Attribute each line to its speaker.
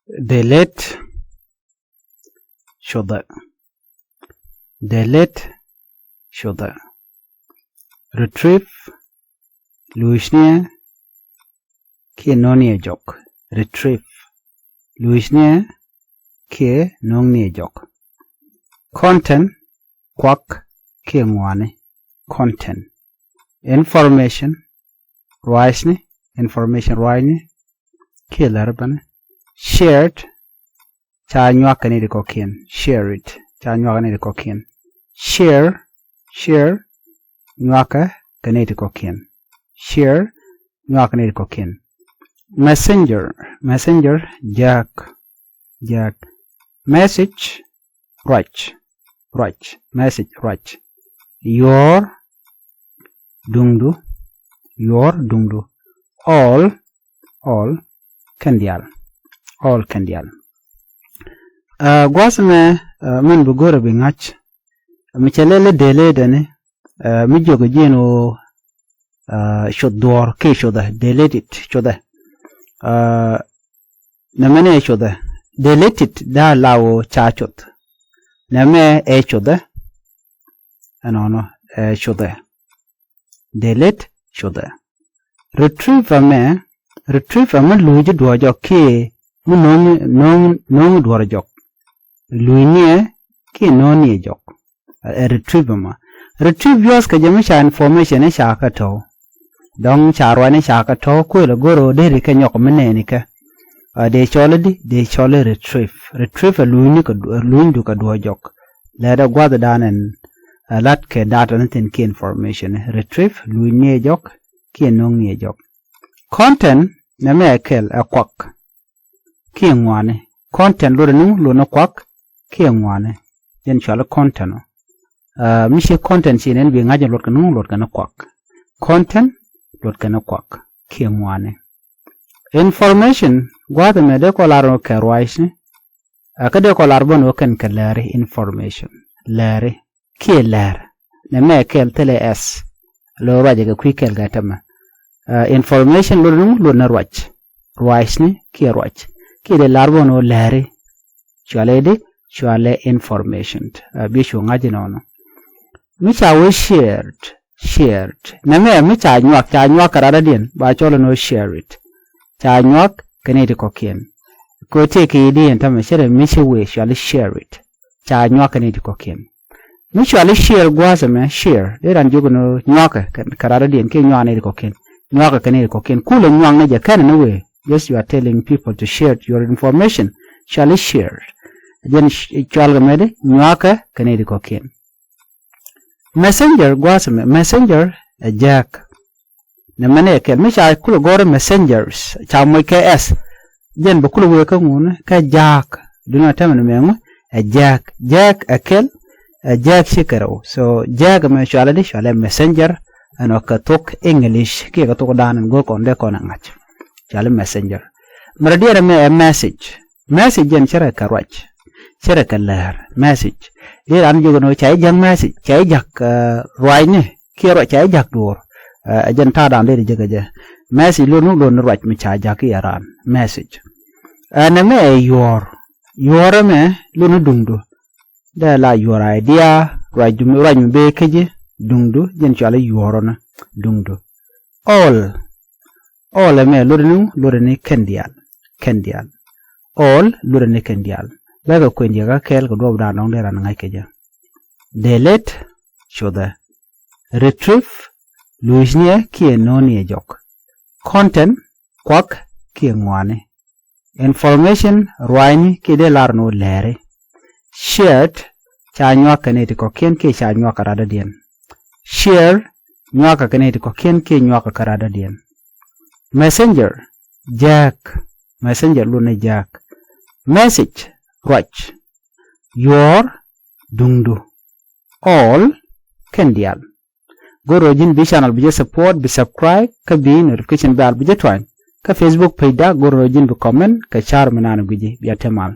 Speaker 1: delete شده delete شده retrieve لوشنیه که نونیه جوک retrieve لوشنیه که نونیه جوک content kwak که موانه content information روایشنه information رواینه که لربنه shared چانیوه کنی دکو کین share it چانیوه کنی دکو کین share نیوه کنی دکو کین share نیوه کنی دکو کین messenger jack message right message right your dungdu all kandial gwasme men bugora bingach michelele dele dane mi jogo jeno shodor ke shoda delete it shoda namene shoda delete it da lawo chachot name shoda anono shoda delete shoda retrieve me luji dwajo ke mu non dwaro jok luinie ke noni jok retrieve yos ka jamisha information shaka to dong charwane shaka to ko le goro de ke nyok meneni ka de chole retrieve luini ka dwo jok le da gwada danen lat ke data natin ke information retrieve luini jok ke noni jok content na me kel akwak ke ngwane content lo no kwak ke ngwane yen chala content mishi content sinen bi ngaje lot kana kwak content lot kana kwak ke ngwane information gwada me de ko laro ke roisne akade ko larbo no ken kalare information lare ke lar na me kel tele s lo raje ga kwikel ga tama information lo na roisne ke roch ke de larbo no lare chale information bisho ngaje no micha we shared na me micha nywak rada dien ba cholo no share it cha nywak kenedi kokien ko take idea ntame shere micha we share it cha nywak kenedi kokien micha share gwaza me share de ran jogo no nywak karada dien ke nywane kokien nywak kenedi kokien kula nywang na je kana no we just you are telling people to share your information shall share then chalga mede nywaka kenedi kokien messenger gwasme messenger jack na mane kel misha kula gore messengers cha moy ks jen ba kula we ka ngune ka jack duna tamane mengu jack akel jack shikaro so jack me shala di shala messenger ano ka tok english ke ka tok danan go konde kona ngach shala messenger maradia me message jen chara karwach chara kalar message de am jogo no chai jang message chai jak roine kiro chai jak dur jen ta dan de jaga je message lo no rwach mi cha jak yaran message ana me your me lo no dungdu da la your idea rajum be keje dungdu jen chala your na dungdu all me lo ni kendial all lo ni kendial laga kwenye ga kel ko do da non dera ngai keja delete shoda retrieve luisnie ki noni jok content kwak ki ngwane information roini ki de larno lere shared cha nywa kaneti ko ken ke cha nywa karada dien share nywa ka kaneti ko ken ke nywa ka karada dien messenger lu ne jack message right your dungdu all kendial goro jin bi channel bi support bi subscribe ka bi notification bell bi jetwan ka facebook page da goro jin bi comment ka char manana guji bi atemal